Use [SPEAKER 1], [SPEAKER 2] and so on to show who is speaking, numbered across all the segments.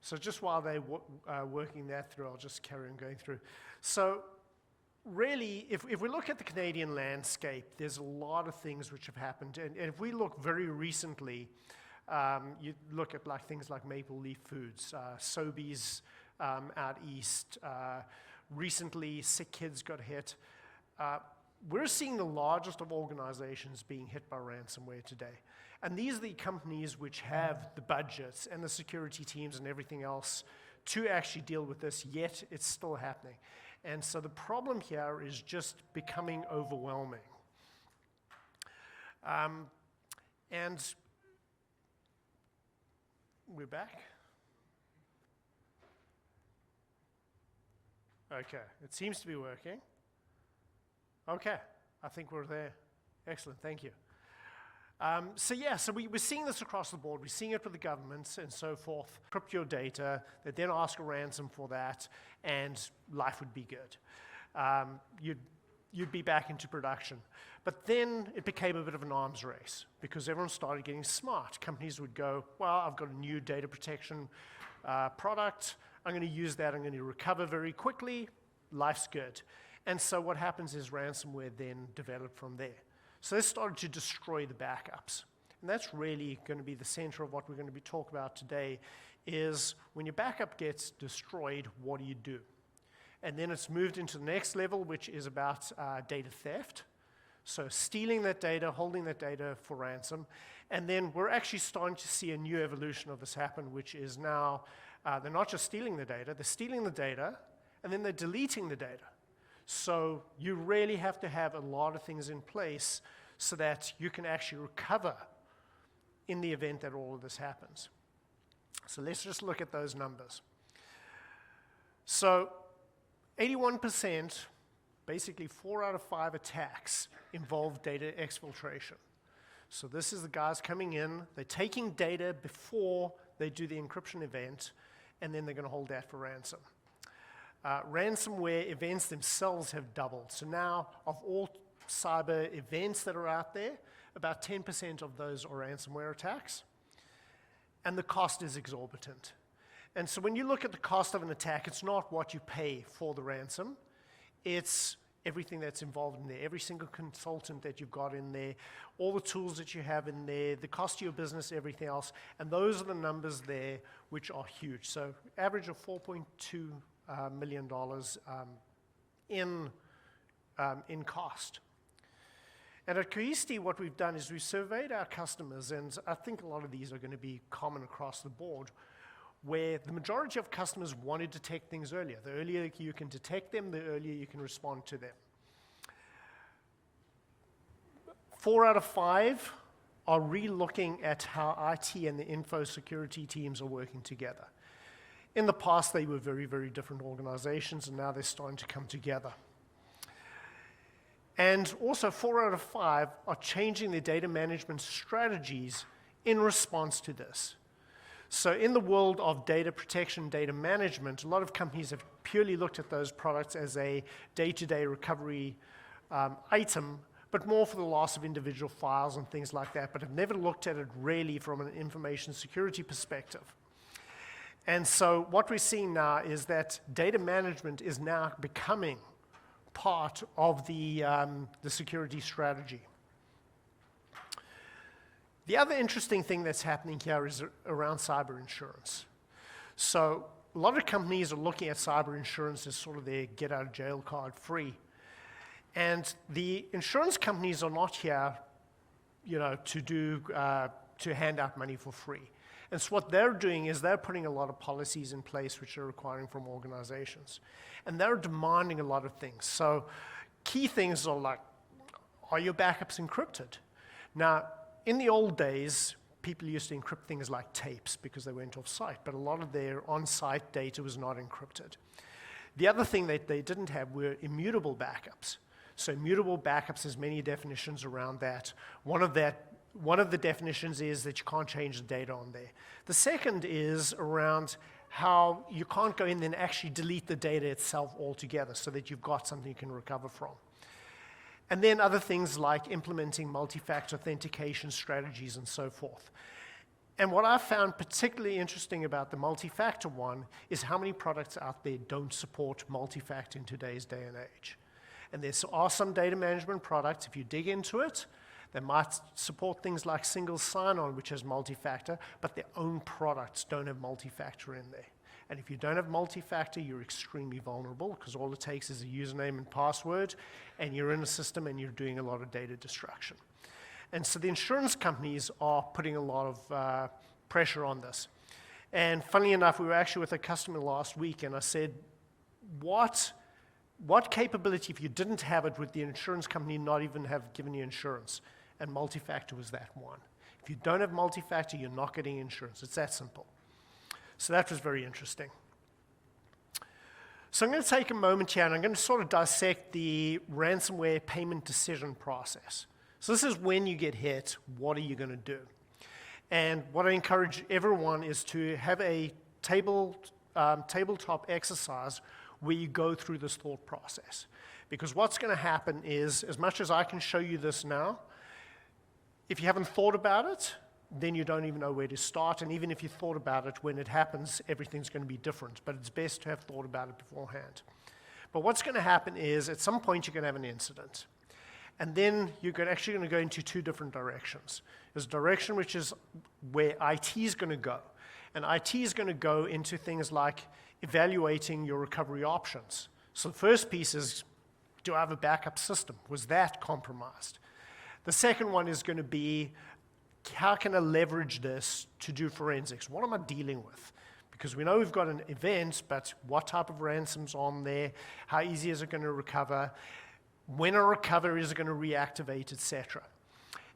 [SPEAKER 1] So just while they're working that through, I'll just carry on going through. So really, if we look at the Canadian landscape, there's a lot of things which have happened. And if we look very recently, you look at things like Maple Leaf Foods, Sobeys out east. Recently, Sick Kids got hit. We're seeing the largest of organizations being hit by ransomware today. And these are the companies which have the budgets and the security teams and everything else to actually deal with this, yet it's still happening. And so the problem here is just becoming overwhelming. And we're back. Okay, it seems to be working. Okay, I think we're there. Excellent, thank you. So we're seeing this across the board. We're seeing it with the governments and so forth. Encrypt your data, they then ask a ransom for that, and life would be good. You'd be back into production. But then it became a bit of an arms race because everyone started getting smart. Companies would go, well, I've got a new data protection product. I'm going to use that. I'm going to recover very quickly. Life's good. And so what happens is ransomware then developed from there. So they started to destroy the backups. And that's really going to be the center of what we're going to be talking about today is when your backup gets destroyed, what do you do? And then it's moved into the next level, which is about data theft. So stealing that data, holding that data for ransom. And then we're actually starting to see a new evolution of this happen, which is now they're not just stealing the data, they're stealing the data, and then they're deleting the data. So you really have to have a lot of things in place so that you can actually recover in the event that all of this happens. So let's just look at those numbers. So 81%, basically 4 out of 5 attacks involve data exfiltration. So this is the guys coming in, they're taking data before they do the encryption event, and then they're going to hold that for ransom. Ransomware events themselves have doubled. So now, of all cyber events that are out there, about 10% of those are ransomware attacks. And the cost is exorbitant. And so when you look at the cost of an attack, it's not what you pay for the ransom. It's everything that's involved in there, every single consultant that you've got in there, all the tools that you have in there, the cost to your business, everything else. And those are the numbers there, which are huge. So average of $4.2 million in cost. And at Cohesity, what we've done is we've surveyed our customers, and I think a lot of these are going to be common across the board, where the majority of customers want to detect things earlier. The earlier you can detect them, the earlier you can respond to them. 4 out of 5 are re-looking at how IT and the info security teams are working together. In the past, they were very, very different organizations, and now they're starting to come together. And also, 4 out of 5 are changing their data management strategies in response to this. So in the world of data protection, data management, a lot of companies have purely looked at those products as a day-to-day recovery item, but more for the loss of individual files and things like that, but have never looked at it really from an information security perspective. And so what we're seeing now is that data management is now becoming part of the security strategy. The other interesting thing that's happening here is around cyber insurance. So a lot of companies are looking at cyber insurance as sort of their get-out-of-jail card free. And the insurance companies are not here, to hand out money for free. And so what they're doing is they're putting a lot of policies in place which they're requiring from organizations. And they're demanding a lot of things. So key things are like, are your backups encrypted? Now, in the old days, people used to encrypt things like tapes because they went off-site, but a lot of their on-site data was not encrypted. The other thing that they didn't have were immutable backups. So immutable backups has many definitions around that. One of the definitions is that you can't change the data on there. The second is around how you can't go in and actually delete the data itself altogether so that you've got something you can recover from. And then other things like implementing multi-factor authentication strategies and so forth. And what I found particularly interesting about the multi-factor one is how many products out there don't support multi-factor in today's day and age. And there are some data management products, if you dig into it, they might support things like single sign-on, which has multi-factor, but their own products don't have multi-factor in there. And if you don't have multi-factor, you're extremely vulnerable, because all it takes is a username and password, and you're in a system and you're doing a lot of data destruction. And so the insurance companies are putting a lot of pressure on this. And funnily enough, we were actually with a customer last week, and I said, what capability, if you didn't have it, would the insurance company not even have given you insurance? And multi-factor was that one. If you don't have multi-factor, you're not getting insurance. It's that simple. So that was very interesting. So I'm going to take a moment here, and I'm going to sort of dissect the ransomware payment decision process. So this is when you get hit, what are you going to do? And what I encourage everyone is to have a tabletop exercise where you go through this thought process. Because what's going to happen is, as much as I can show you this now, if you haven't thought about it, then you don't even know where to start. And even if you thought about it, when it happens, everything's going to be different. But it's best to have thought about it beforehand. But what's going to happen is, at some point, you're going to have an incident. And then you're actually going to go into two different directions. There's a direction which is where IT is going to go. And IT is going to go into things like evaluating your recovery options. So the first piece is, do I have a backup system? Was that compromised? The second one is going to be, how can I leverage this to do forensics? What am I dealing with? Because we know we've got an event, but what type of ransom's on there? How easy is it going to recover? When a recovery is going to reactivate, etc.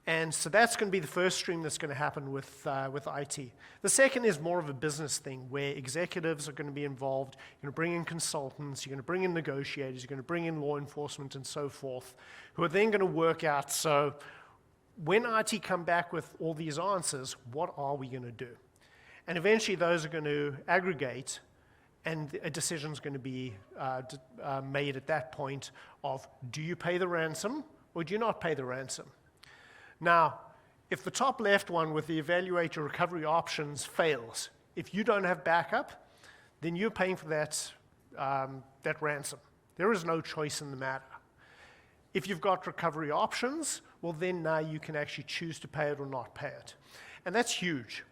[SPEAKER 1] And so that's going to be the first stream that's going to happen with IT. The second is more of a business thing, where executives are going to be involved. You're going to bring in consultants, you're going to bring in negotiators, you're going to bring in law enforcement and so forth, who are then going to work out, so when IT come back with all these answers, what are we going to do? And eventually those are going to aggregate, and a decision is going to be made at that point of, do you pay the ransom or do you not pay the ransom? Now, if the top left one with the evaluate your recovery options fails, if you don't have backup, then you're paying for that ransom. There is no choice in the matter. If you've got recovery options, well then now you can actually choose to pay it or not pay it. And that's huge.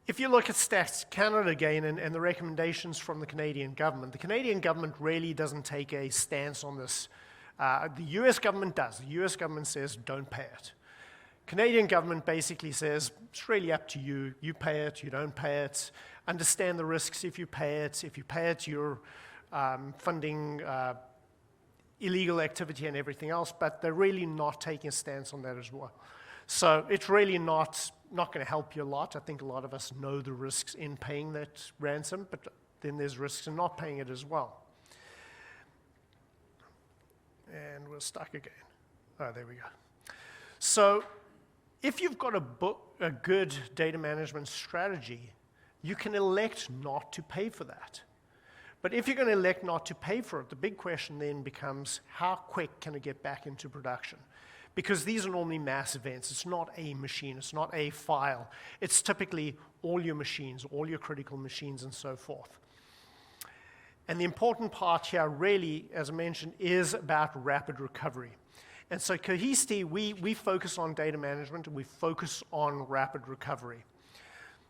[SPEAKER 1] If you look at Stats Canada again and the recommendations from the Canadian government really doesn't take a stance on this. The US government does. The US government says, don't pay it. Canadian government basically says, it's really up to you. You pay it, you don't pay it. Understand the risks if you pay it. If you pay it, you're funding illegal activity and everything else, but they're really not taking a stance on that as well. So it's really not going to help you a lot. I think a lot of us know the risks in paying that ransom, but then there's risks in not paying it as well. And we're stuck again. Oh, there we go. So if you've got a good data management strategy, you can elect not to pay for that. But if you're going to elect not to pay for it, the big question then becomes, how quick can it get back into production? Because these are normally mass events. It's not a machine. It's not a file. It's typically all your machines, all your critical machines, and so forth. And the important part here really, as I mentioned, is about rapid recovery. And so Cohesity, we focus on data management, and we focus on rapid recovery.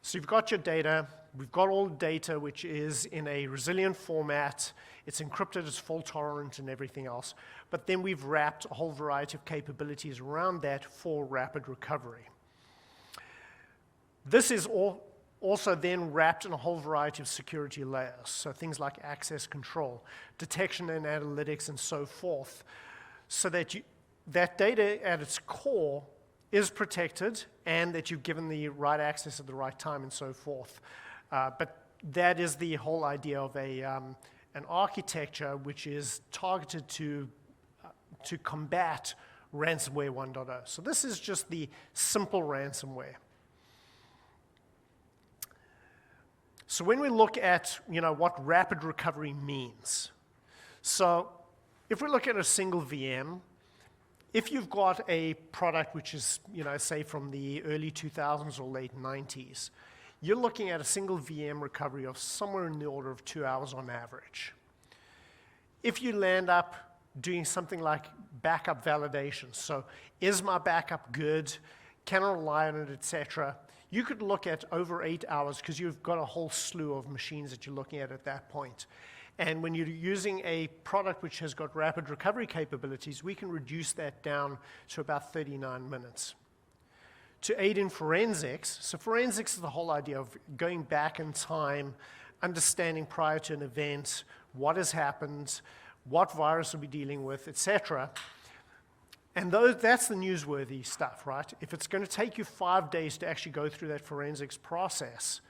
[SPEAKER 1] So you've got your data. We've got all the data, which is in a resilient format. It's encrypted, it's fault tolerant, and everything else. But then we've wrapped a whole variety of capabilities around that for rapid recovery. This is also then wrapped in a whole variety of security layers. So things like access control, detection and analytics, and so forth. So that that data at its core is protected, and that you've given the right access at the right time, and so forth. But that is the whole idea of an architecture which is targeted to combat ransomware 1.0. So this is just the simple ransomware. So when we look at what rapid recovery means, so if we look at a single VM, if you've got a product which is, say from the early 2000s or late 90s, you're looking at a single VM recovery of somewhere in the order of 2 hours on average. If you land up doing something like backup validation, so is my backup good, can I rely on it, etc., you could look at over 8 hours because you've got a whole slew of machines that you're looking at that point. And when you're using a product which has got rapid recovery capabilities, we can reduce that down to about 39 minutes. To aid in forensics, so forensics is the whole idea of going back in time, understanding prior to an event, what has happened, what virus we'll be dealing with, etc. And that's the newsworthy stuff, right? If it's going to take you 5 days to actually go through that forensics process,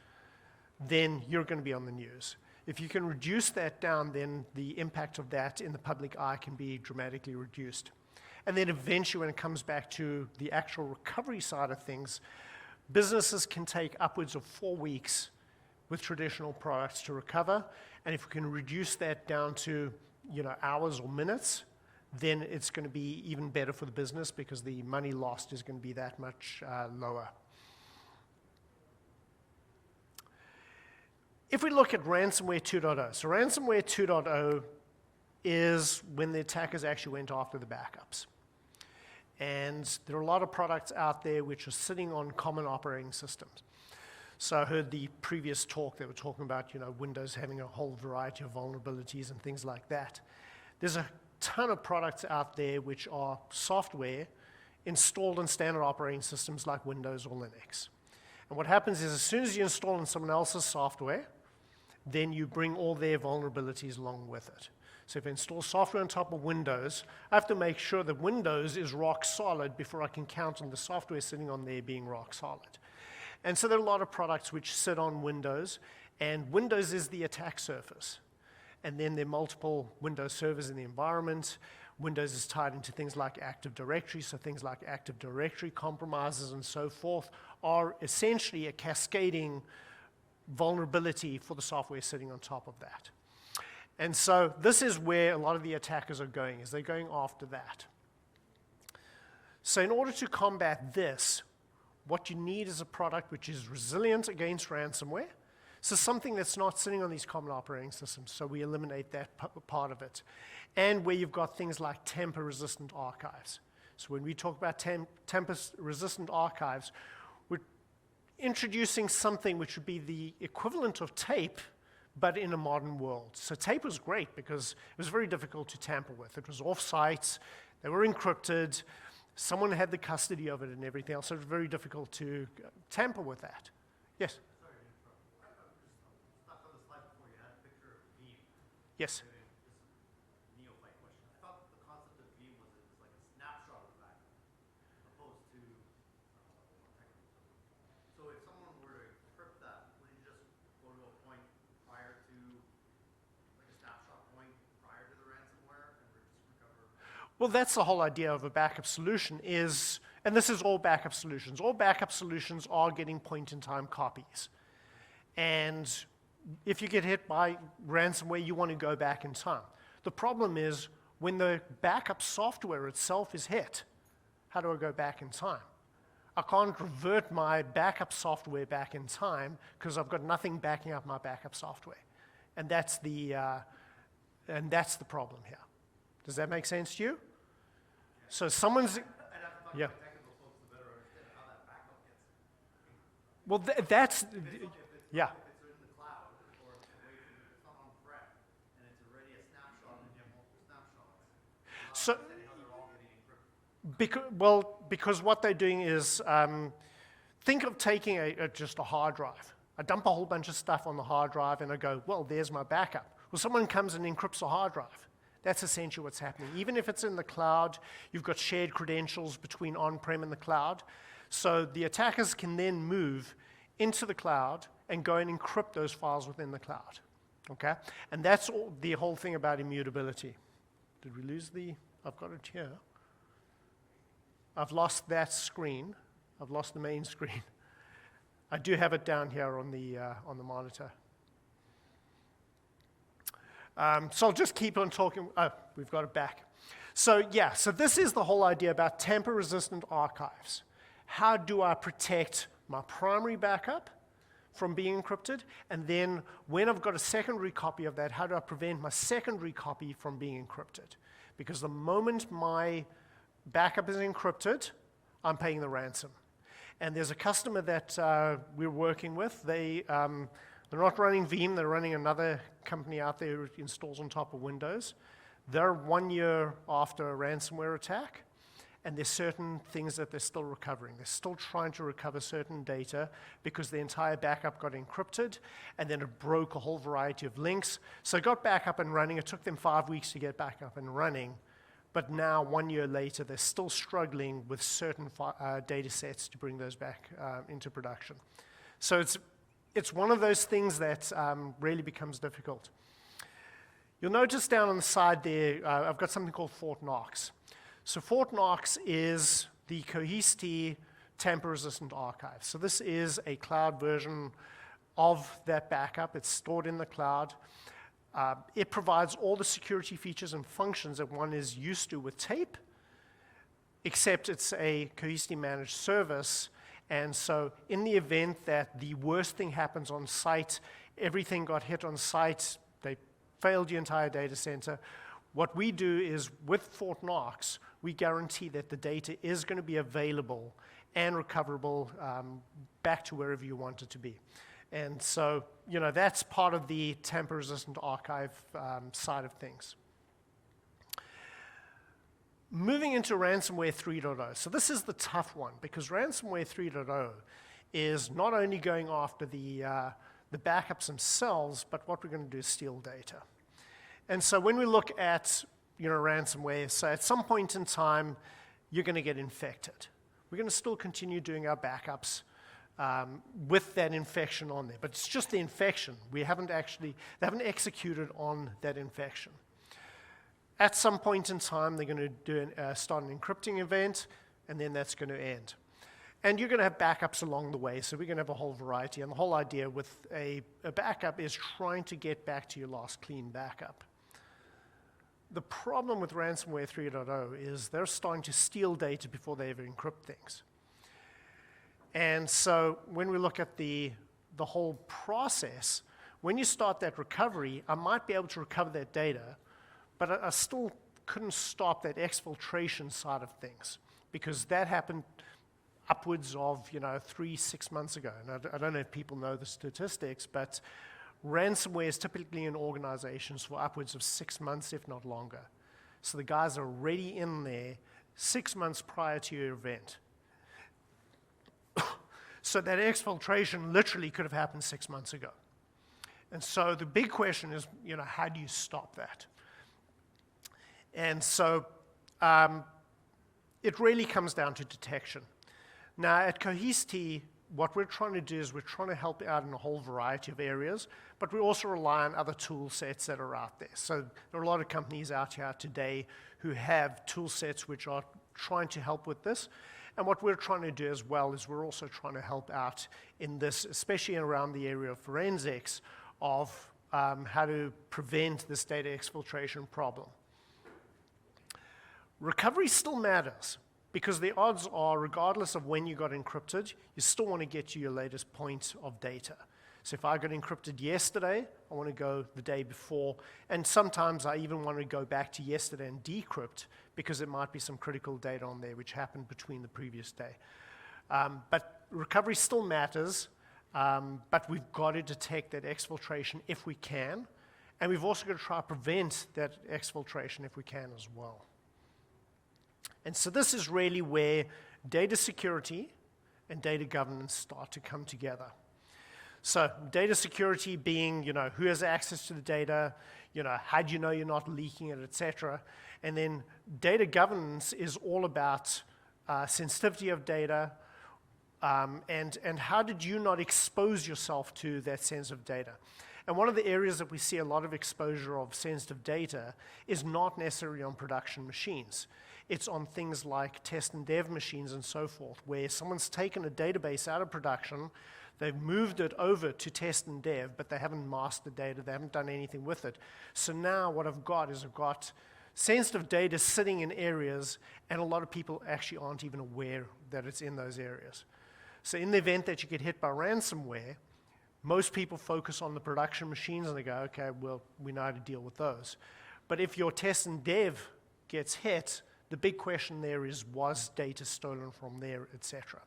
[SPEAKER 1] then you're going to be on the news. If you can reduce that down, then the impact of that in the public eye can be dramatically reduced. And then eventually, when it comes back to the actual recovery side of things, businesses can take upwards of 4 weeks with traditional products to recover. And if we can reduce that down to hours or minutes, then it's going to be even better for the business because the money lost is going to be that much lower. If we look at Ransomware 2.0, so Ransomware 2.0 is when the attackers actually went after the backups. And there are a lot of products out there which are sitting on common operating systems. So I heard the previous talk, they were talking about Windows having a whole variety of vulnerabilities and things like that. There's a ton of products out there which are software installed on standard operating systems like Windows or Linux. And what happens is as soon as you install on someone else's software, then you bring all their vulnerabilities along with it. So if I install software on top of Windows, I have to make sure that Windows is rock solid before I can count on the software sitting on there being rock solid. And so there are a lot of products which sit on Windows, and Windows is the attack surface. And then there are multiple Windows servers in the environment. Windows is tied into things like Active Directory, so things like Active Directory compromises and so forth are essentially a cascading vulnerability for the software sitting on top of that. And so this is where a lot of the attackers are going, is they're going after that. So in order to combat this, what you need is a product which is resilient against ransomware, so something that's not sitting on these common operating systems, so we eliminate that part of it. And where you've got things like tamper-resistant archives. So when we talk about tamper-resistant archives, we're introducing something which would be the equivalent of tape, but in a modern world. So tape was great because it was very difficult to tamper with. It was off-site, they were encrypted, someone had the custody of it and everything else, so it was very difficult to tamper with that. Yes?
[SPEAKER 2] Sorry to interrupt. Stuck on the slide before, you had a picture of Veeam.
[SPEAKER 1] Yes.
[SPEAKER 2] Neophyte question. I thought the concept of Veeam was like a snapshot of that, opposed to so if someone were to encrypt that, would you just go to a point prior to, like a snapshot point prior to the ransomware and just recover?
[SPEAKER 1] Well, that's the whole idea of a backup solution is, and this is all backup solutions. All backup solutions are getting point-in-time copies. And if you get hit by ransomware, you want to go back in time. The problem is when the backup software itself is hit, how do I go back in time? I can't revert my backup software back in time because I've got nothing backing up my backup software. And that's the problem here. Does that make sense to you? So someone's,
[SPEAKER 2] I'd have to talk
[SPEAKER 1] yeah.
[SPEAKER 2] to technical folks to better understand how that backup gets.
[SPEAKER 1] Well, that's, yeah.
[SPEAKER 2] If it's in the cloud or it's away from it's not on-prem and it's already a snapshot and you have multiple snapshots.
[SPEAKER 1] So,
[SPEAKER 2] How they're all getting encrypted.
[SPEAKER 1] because what they're doing is, think of taking just a hard drive. I dump a whole bunch of stuff on the hard drive and I go, well, there's my backup. Well, someone comes and encrypts the hard drive. That's essentially what's happening. Even if it's in the cloud, you've got shared credentials between on-prem and the cloud. So the attackers can then move into the cloud and go and encrypt those files within the cloud. Okay? And that's the whole thing about immutability. Did we lose I've got it here. I've lost that screen. I've lost the main screen. I do have it down here on the monitor. So I'll just keep on talking. we've got it back. So yeah, so this is the whole idea about tamper-resistant archives. How do I protect my primary backup from being encrypted? And then when I've got a secondary copy of that, how do I prevent my secondary copy from being encrypted? Because the moment my backup is encrypted, I'm paying the ransom. And there's a customer that we're working with. They're not running Veeam, they're running another company out there who installs on top of Windows. They're 1 year after a ransomware attack, and there's certain things that they're still recovering. They're still trying to recover certain data because the entire backup got encrypted, and then it broke a whole variety of links. So it got back up and running. It took them 5 weeks to get back up and running, but now 1 year later, they're still struggling with certain data sets to bring those back into production. So it's one of those things that really becomes difficult. You'll notice down on the side there, I've got something called Fort Knox. So Fort Knox is the Cohesity tamper-resistant archive. So this is a cloud version of that backup. It's stored in the cloud. It provides all the security features and functions that one is used to with tape, except it's a Cohesity managed service. And so in the event that the worst thing happens on site, everything got hit on site, they failed your entire data center, what we do is with Fort Knox, we guarantee that the data is going to be available and recoverable back to wherever you want it to be. And so, you know, that's part of the tamper-resistant archive side of things. Moving into Ransomware 3.0. So this is the tough one, because Ransomware 3.0 is not only going after the backups themselves, but what we're going to do is steal data. And so when we look at, you know, ransomware, so at some point in time, you're going to get infected. We're going to still continue doing our backups with that infection on there, but it's just the infection. They haven't executed on that infection. At some point in time, they're going to start an encrypting event, and then that's going to end. And you're going to have backups along the way, so we're going to have a whole variety. And the whole idea with a backup is trying to get back to your last clean backup. The problem with Ransomware 3.0 is they're starting to steal data before they ever encrypt things. And so when we look at the whole process, when you start that recovery, I might be able to recover that data, but I still couldn't stop that exfiltration side of things, because that happened upwards of 3-6 months ago. And I don't know if people know the statistics, but ransomware is typically in organizations for upwards of 6 months, if not longer. So the guys are already in there 6 months prior to your event. So that exfiltration literally could have happened 6 months ago. And so the big question is, how do you stop that? And so it really comes down to detection. Now, at Cohesity, what we're trying to do is we're trying to help out in a whole variety of areas, but we also rely on other tool sets that are out there. So there are a lot of companies out here today who have tool sets which are trying to help with this. And what we're trying to do as well is we're also trying to help out in this, especially around the area of forensics, of how to prevent this data exfiltration problem. Recovery still matters, because the odds are, regardless of when you got encrypted, you still want to get to your latest point of data. So if I got encrypted yesterday, I want to go the day before, and sometimes I even want to go back to yesterday and decrypt, because it might be some critical data on there which happened between the previous day. But recovery still matters, but we've got to detect that exfiltration if we can, and we've also got to try to prevent that exfiltration if we can as well. And so this is really where data security and data governance start to come together. So data security being, who has access to the data, how do you know you're not leaking it, et cetera. And then data governance is all about sensitivity of data, and how did you not expose yourself to that sensitive data. And one of the areas that we see a lot of exposure of sensitive data is not necessarily on production machines. It's on things like test and dev machines and so forth, where someone's taken a database out of production, they've moved it over to test and dev, but they haven't masked the data, they haven't done anything with it. So now what I've got is sensitive data is sitting in areas, and a lot of people actually aren't even aware that it's in those areas. So in the event that you get hit by ransomware, most people focus on the production machines and they go, okay, well, we know how to deal with those. But if your test and dev gets hit, the big question there is, was data stolen from there, et cetera?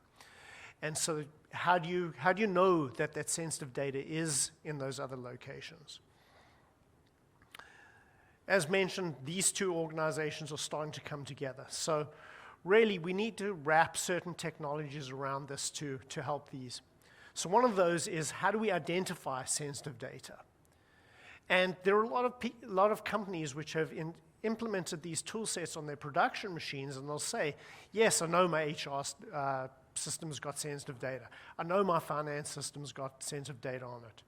[SPEAKER 1] And so how do you know that that sensitive data is in those other locations? As mentioned, these two organizations are starting to come together. So really, we need to wrap certain technologies around this to help these. So one of those is, how do we identify sensitive data? And there are a lot of companies which have implemented these tool sets on their production machines, and they'll say, yes, I know my HR system's got sensitive data. I know my finance system's got sensitive data on it.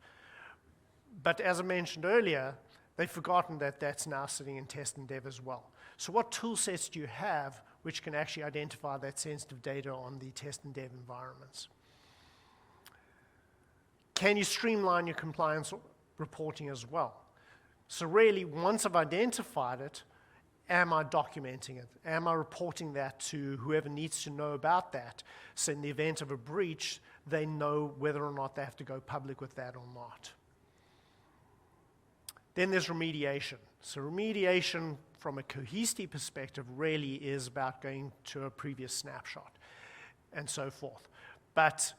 [SPEAKER 1] But as I mentioned earlier, they've forgotten that that's now sitting in test and dev as well. So what tool sets do you have which can actually identify that sensitive data on the test and dev environments? Can you streamline your compliance reporting as well? So really, once I've identified it, am I documenting it? Am I reporting that to whoever needs to know about that? So in the event of a breach, they know whether or not they have to go public with that or not. Then there's remediation. So remediation from a Cohesity perspective really is about going to a previous snapshot and so forth. But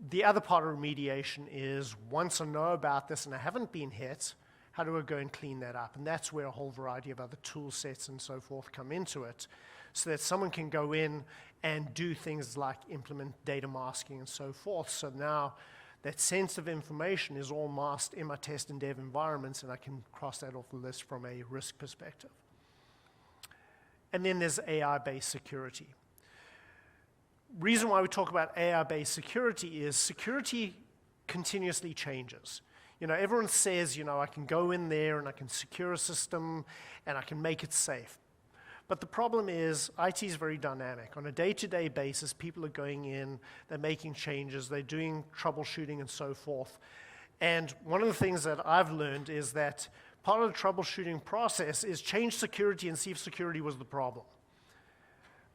[SPEAKER 1] the other part of remediation is, once I know about this and I haven't been hit, how do I go and clean that up? And that's where a whole variety of other tool sets and so forth come into it, so that someone can go in and do things like implement data masking and so forth. So now that sensitive information is all masked in my test and dev environments, and I can cross that off the list from a risk perspective. And then there's AI-based security. Reason why we talk about AI-based security is security continuously changes. You know, everyone says, you know, I can go in there and I can secure a system and I can make it safe. But the problem is, IT is very dynamic. On a day-to-day basis, people are going in, they're making changes, they're doing troubleshooting and so forth. And one of the things that I've learned is that part of the troubleshooting process is change security and see if security was the problem.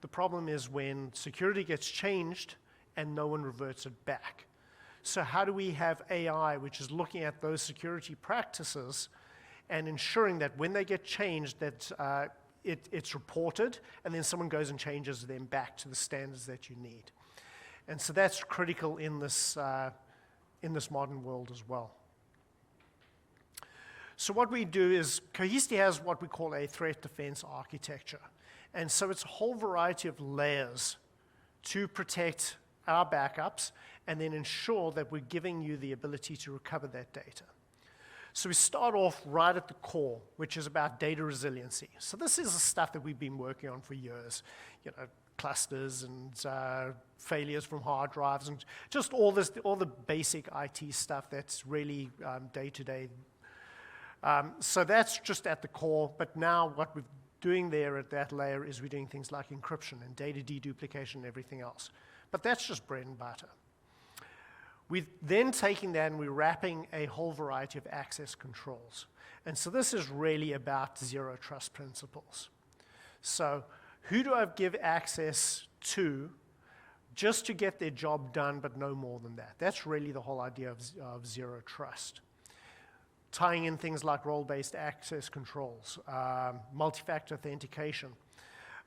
[SPEAKER 1] The problem is when security gets changed and no one reverts it back. So how do we have AI which is looking at those security practices and ensuring that when they get changed, that it's reported, and then someone goes and changes them back to the standards that you need. And so that's critical in this modern world as well. So what we do is, Cohesity has what we call a threat defense architecture. And so it's a whole variety of layers to protect our backups and then ensure that we're giving you the ability to recover that data. So we start off right at the core, which is about data resiliency. So this is the stuff that we've been working on for years. You know, clusters and failures from hard drives and just all the basic IT stuff that's really day-to-day. So that's just at the core, but now what we're doing there at that layer is we're doing things like encryption and data deduplication and everything else. But that's just bread and butter. We're then taking that and we're wrapping a whole variety of access controls. And so this is really about zero trust principles. So who do I give access to just to get their job done, but no more than that? That's really the whole idea of zero trust. Tying in things like role-based access controls, multi-factor authentication.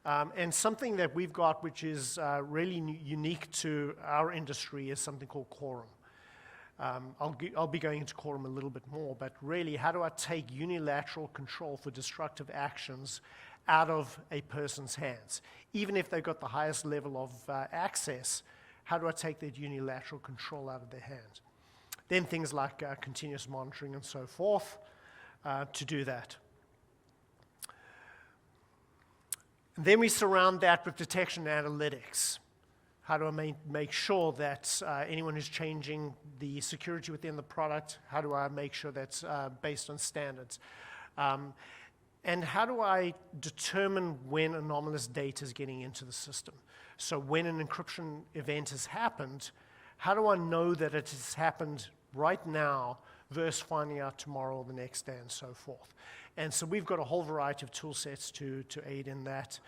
[SPEAKER 1] And something that we've got which is really unique to our industry is something called quorum. I'll be going into quorum a little bit more, but really, how do I take unilateral control for destructive actions out of a person's hands? Even if they've got the highest level of access, how do I take that unilateral control out of their hands? Then things like continuous monitoring and so forth to do that. And then we surround that with detection analytics. How do I make sure that anyone who's changing the security within the product, how do I make sure that's based on standards? And how do I determine when anomalous data is getting into the system? So when an encryption event has happened, how do I know that it has happened right now versus finding out tomorrow or the next day and so forth? And so we've got a whole variety of tool sets to aid in that,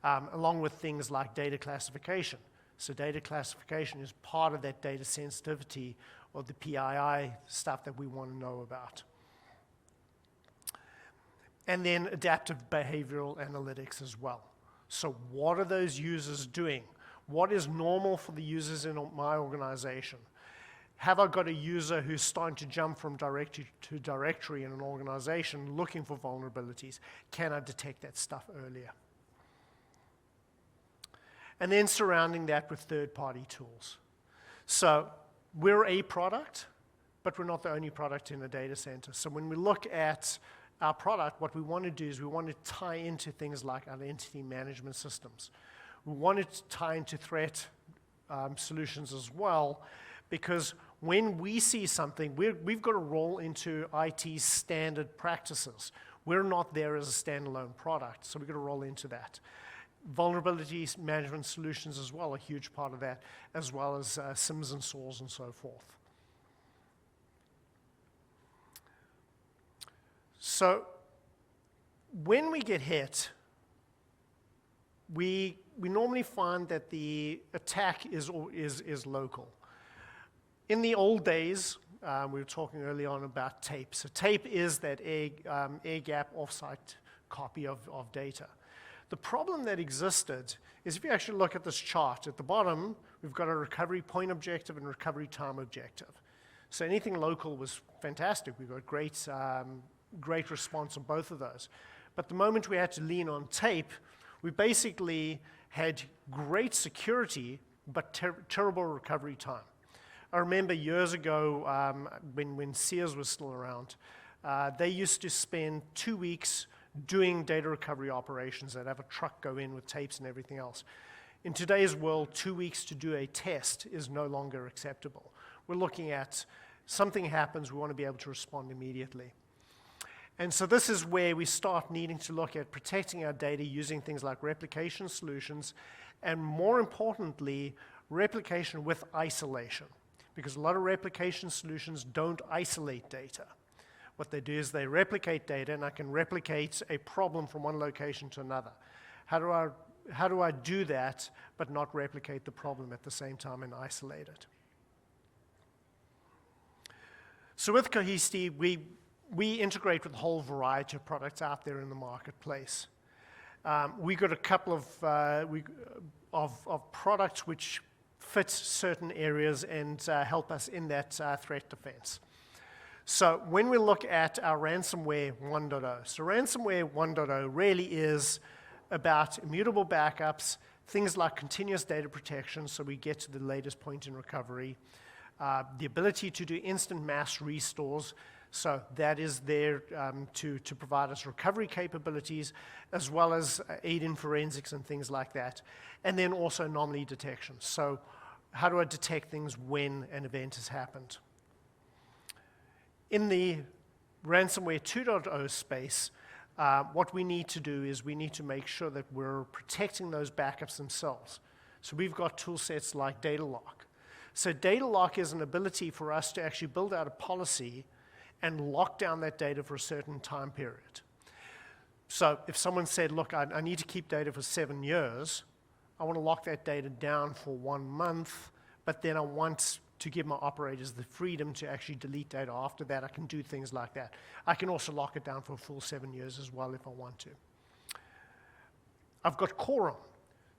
[SPEAKER 1] along with things like data classification. So data classification is part of that data sensitivity or the PII stuff that we want to know about. And then adaptive behavioral analytics as well. So what are those users doing? What is normal for the users in my organization? Have I got a user who's starting to jump from directory to directory in an organization looking for vulnerabilities? Can I detect that stuff earlier? And then surrounding that with third-party tools. So we're a product, but we're not the only product in a data center. So when we look at our product, what we want to do is we want to tie into things like identity management systems. We want to tie into threat solutions as well, because when we see something, we've got to roll into IT's standard practices. We're not there as a standalone product, so we've got to roll into that. Vulnerability management solutions as well, a huge part of that, as well as SIMs and SOARs and so forth. So when we get hit, we normally find that the attack is local. In the old days, we were talking early on about tape. So tape is that air-gap offsite copy of data. The problem that existed is if you actually look at this chart, at the bottom, we've got a recovery point objective and recovery time objective. So anything local was fantastic. We got great response on both of those. But the moment we had to lean on tape, we basically had great security, but terrible recovery time. I remember years ago when Sears was still around, they used to spend 2 weeks doing data recovery operations. They'd have a truck go in with tapes and everything else. In today's world, 2 weeks to do a test is no longer acceptable. We're looking at something happens, we want to be able to respond immediately. And so this is where we start needing to look at protecting our data using things like replication solutions, and more importantly, replication with isolation. Because a lot of replication solutions don't isolate data. What they do is they replicate data, and I can replicate a problem from one location to another. How do I do that, but not replicate the problem at the same time and isolate it? So with Cohesity, we integrate with a whole variety of products out there in the marketplace. We got a couple of products which fit certain areas and help us in that threat defense. So when we look at our Ransomware 1.0, so Ransomware 1.0 really is about immutable backups, things like continuous data protection, so we get to the latest point in recovery, the ability to do instant mass restores, so that is there to provide us recovery capabilities, as well as aid in forensics and things like that, and then also anomaly detection. So how do I detect things when an event has happened? In the Ransomware 2.0 space, what we need to do is we need to make sure that we're protecting those backups themselves. So we've got tool sets like data lock. So data lock is an ability for us to actually build out a policy and lock down that data for a certain time period. So if someone said, look, I need to keep data for 7 years, I want to lock that data down for 1 month, but then I want to give my operators the freedom to actually delete data after that. I can do things like that. I can also lock it down for a full 7 years as well if I want to. I've got Quorum.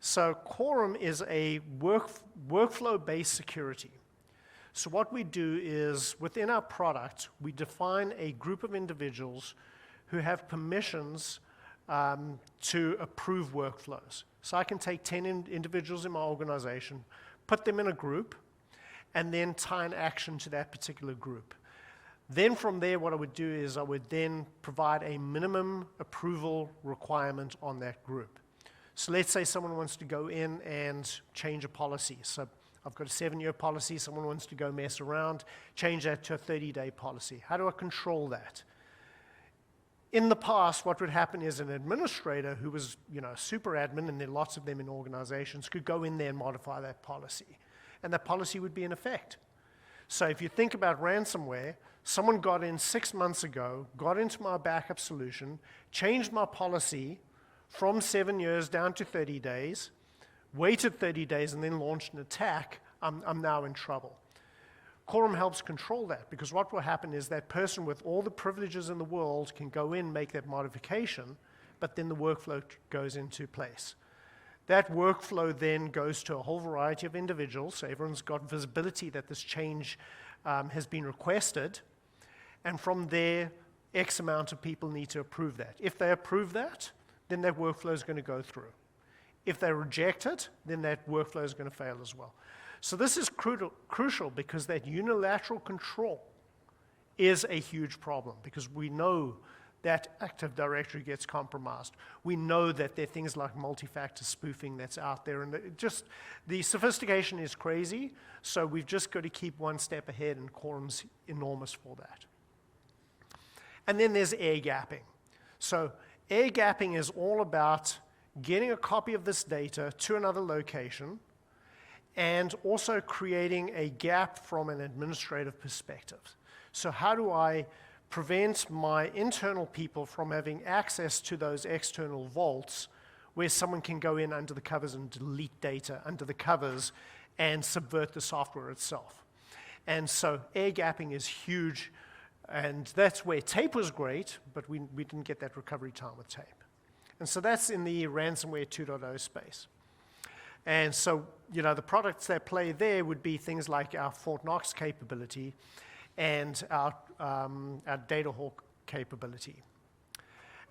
[SPEAKER 1] So Quorum is a workflow-based security. So what we do is, within our product, we define a group of individuals who have permissions to approve workflows. So I can take 10 individuals in my organization, put them in a group, and then tie an action to that particular group. Then from there, what I would do is I would then provide a minimum approval requirement on that group. So let's say someone wants to go in and change a policy. So I've got a 7-year policy, someone wants to go mess around, change that to a 30-day policy. How do I control that? In the past, what would happen is an administrator who was, a super admin, and there are lots of them in organizations, could go in there and modify that policy. And that policy would be in effect. So if you think about ransomware, someone got in 6 months ago, got into my backup solution, changed my policy from 7 years down to 30 days, waited 30 days, and then launched an attack, I'm now in trouble. Quorum helps control that, because what will happen is that person with all the privileges in the world can go in, make that modification, but then the workflow goes into place. That workflow then goes to a whole variety of individuals, so everyone's got visibility that this change has been requested, and from there, X amount of people need to approve that. If they approve that, then that workflow is going to go through. If they reject it, then that workflow is going to fail as well. So this is crucial because that unilateral control is a huge problem, because we know that Active Directory gets compromised. We know that there are things like multi-factor spoofing that's out there, and the sophistication is crazy, so we've just got to keep one step ahead, and Quorum's enormous for that. And then there's air gapping. So air gapping is all about getting a copy of this data to another location and also creating a gap from an administrative perspective. So how do I prevent my internal people from having access to those external vaults where someone can go in under the covers and delete data under the covers and subvert the software itself? And so air gapping is huge, and that's where tape was great, but we didn't get that recovery time with tape. And so that's in the ransomware 2.0 space. And so, you know, the products that play there would be things like our Fort Knox capability and our DataHawk capability.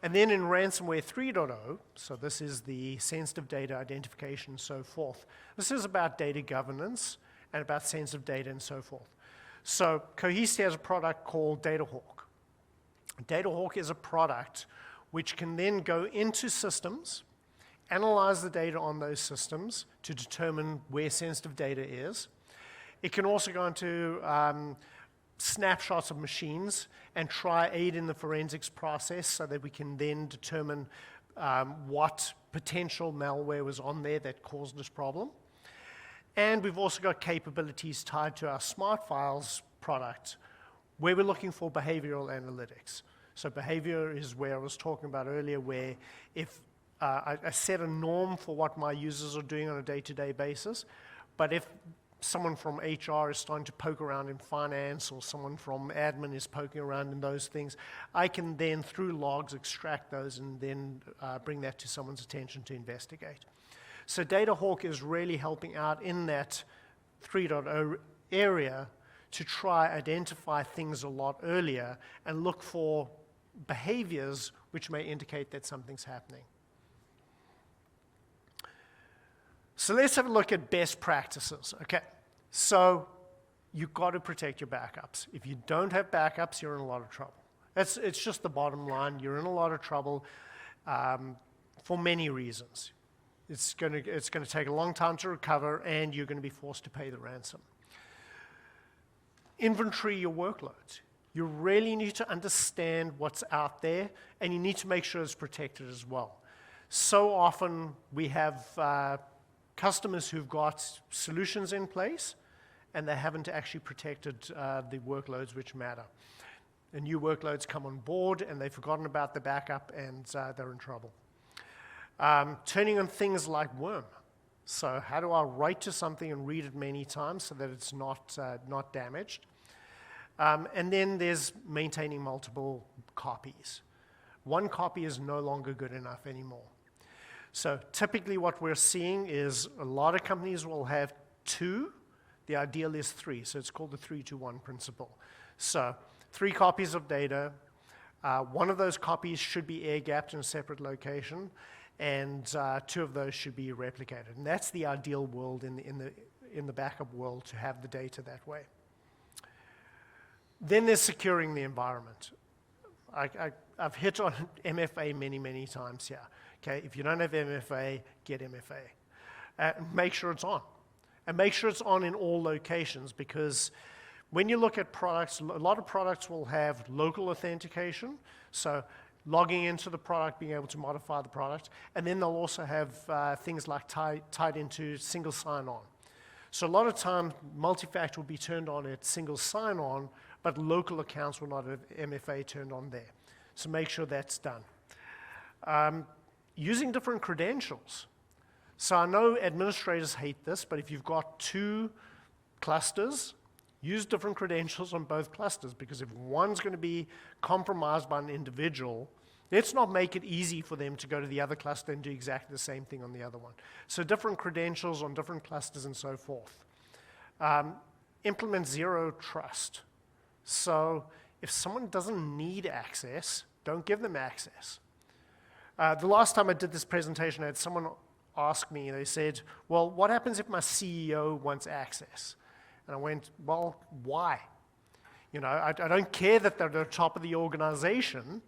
[SPEAKER 1] And then in ransomware 3.0, so this is the sensitive data identification and so forth, this is about data governance and about sensitive data and so forth. So Cohesity has a product called DataHawk. DataHawk is a product which can then go into systems, analyze the data on those systems to determine where sensitive data is. It can also go into snapshots of machines and try aid in the forensics process so that we can then determine what potential malware was on there that caused this problem. And we've also got capabilities tied to our Smart Files product where we're looking for behavioral analytics. So behavior is where I was talking about earlier, where if I set a norm for what my users are doing on a day-to-day basis, but if someone from HR is starting to poke around in finance or someone from admin is poking around in those things, I can then, through logs, extract those and then bring that to someone's attention to investigate. So DataHawk is really helping out in that 3.0 area to try identify things a lot earlier and look for behaviors which may indicate that something's happening. So let's have a look at best practices. Okay, so you've got to protect your backups. If you don't have backups, you're in a lot of trouble. It's just the bottom line. You're in a lot of trouble for many reasons. It's going to take a long time to recover, and you're going to be forced to pay the ransom. Inventory your workloads. You really need to understand what's out there, and you need to make sure it's protected as well. So often we have customers who've got solutions in place, and they haven't actually protected the workloads which matter. And new workloads come on board, and they've forgotten about the backup, and they're in trouble. Turning on things like worm. So how do I write to something and read it many times so that it's not damaged? And then there's maintaining multiple copies. One copy is no longer good enough anymore. So typically what we're seeing is a lot of companies will have 2. The ideal is 3. So it's called the 3-to-1 principle. So 3 copies of data. One of those copies should be air-gapped in a separate location, and 2 of those should be replicated. And that's the ideal world in the backup world, to have the data that way. Then there's securing the environment. I've hit on MFA many, many times here. Okay, if you don't have MFA, get MFA. Make sure it's on. And make sure it's on in all locations, because when you look at products, a lot of products will have local authentication, so logging into the product, being able to modify the product, and then they'll also have things like tied into single sign-on. So a lot of time, multi-factor will be turned on at single sign-on, but local accounts will not have MFA turned on there. So make sure that's done. Using different credentials. So I know administrators hate this, but if you've got 2 clusters, use different credentials on both clusters, because if one's going to be compromised by an individual, let's not make it easy for them to go to the other cluster and do exactly the same thing on the other one. So different credentials on different clusters and so forth. Implement zero trust. So if someone doesn't need access, don't give them access. The last time I did this presentation, I had someone ask me, they said, well, what happens if my CEO wants access? And I went, well, why? You know, I don't care that they're at the top of the organization.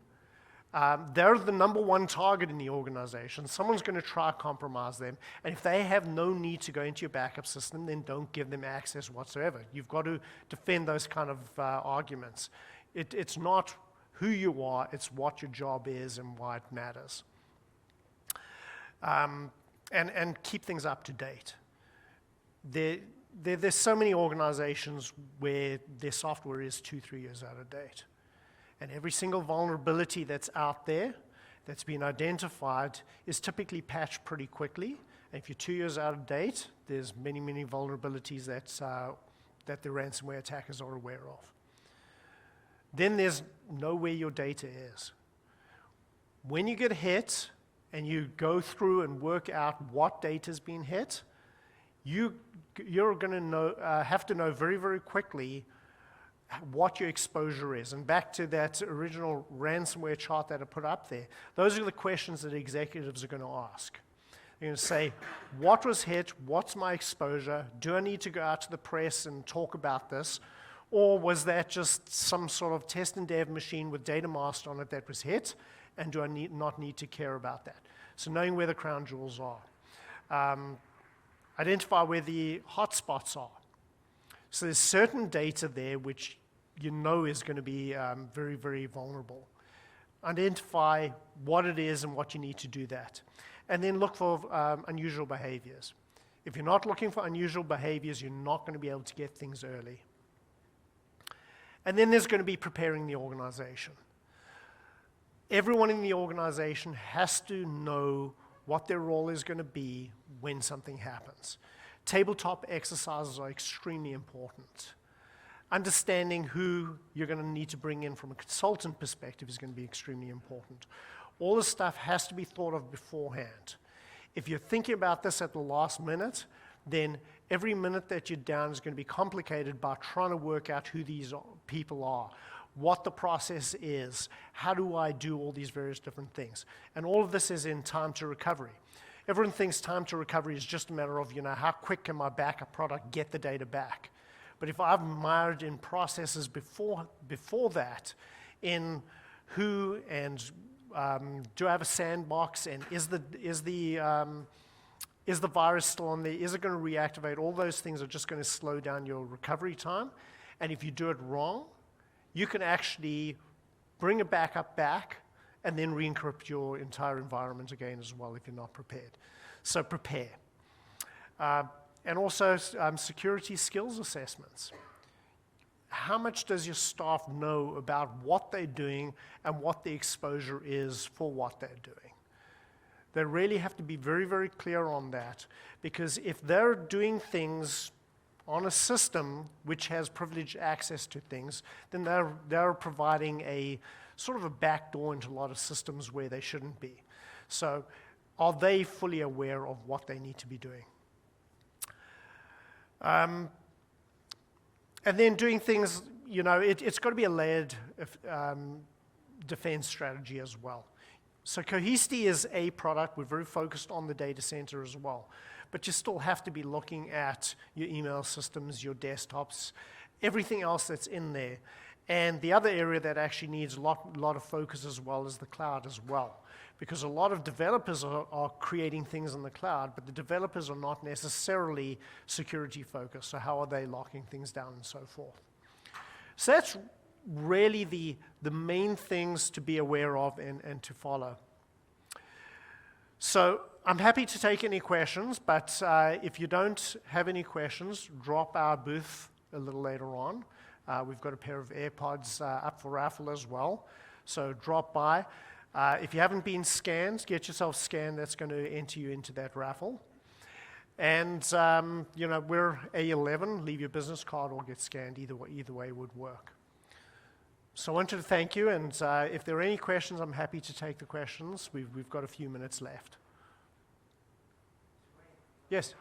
[SPEAKER 1] They're the #1 target in the organization. Someone's going to try to compromise them. And if they have no need to go into your backup system, then don't give them access whatsoever. You've got to defend those kind of arguments. It's not who you are, it's what your job is and why it matters. And keep things up to date. There's so many organizations where their software is 2-3 years out of date. And every single vulnerability that's out there, that's been identified, is typically patched pretty quickly. And if you're 2 years out of date, there's many, many vulnerabilities that the ransomware attackers are aware of. Then there's know where your data is. When you get hit and you go through and work out what data's been hit, you're going to have to know very, very quickly what your exposure is. And back to that original ransomware chart that I put up there, those are the questions that executives are going to ask. They're going to say, what was hit? What's my exposure? Do I need to go out to the press and talk about this? Or was that just some sort of test and dev machine with data masked on it that was hit? And do I not need to care about that? So knowing where the crown jewels are. Identify where the hotspots are. So there's certain data there which you know is going to be very, very vulnerable. Identify what it is and what you need to do that. And then look for unusual behaviors. If you're not looking for unusual behaviors, you're not going to be able to get things early. And then there's going to be preparing the organization. Everyone in the organization has to know what their role is going to be when something happens. Tabletop exercises are extremely important. Understanding who you're going to need to bring in from a consultant perspective is going to be extremely important. All this stuff has to be thought of beforehand. If you're thinking about this at the last minute, then every minute that you're down is going to be complicated by trying to work out who these people are, what the process is, how do I do all these various different things. And all of this is in time to recovery. Everyone thinks time to recovery is just a matter of, you know, how quick can my backup product get the data back? But if I've mired in processes before that, in who and do I have a sandbox, and is the virus still on there? Is it going to reactivate? All those things are just going to slow down your recovery time. And if you do it wrong, you can actually bring a backup back and then re-encrypt your entire environment again as well if you're not prepared. So prepare. And also security skills assessments. How much does your staff know about what they're doing and what the exposure is for what they're doing? They really have to be very, very clear on that, because if they're doing things on a system which has privileged access to things, then they're providing a sort of a backdoor into a lot of systems where they shouldn't be. So are they fully aware of what they need to be doing? And then doing things, you know, it's got to be a layered defense strategy as well. So Cohesity is a product. We're very focused on the data center as well. But you still have to be looking at your email systems, your desktops, everything else that's in there. And the other area that actually needs a lot of focus as well is the cloud as well. Because a lot of developers are creating things in the cloud, but the developers are not necessarily security focused. So how are they locking things down and so forth? So that's really the main things to be aware of and to follow. So I'm happy to take any questions, but if you don't have any questions, drop our booth a little later on. We've got a pair of AirPods up for raffle as well, so drop by. If you haven't been scanned, get yourself scanned. That's going to enter you into that raffle. And you know, we're A11. Leave your business card or get scanned. Either way would work. So I wanted to thank you, and if there are any questions, I'm happy to take the questions. We've got a few minutes left. Yes?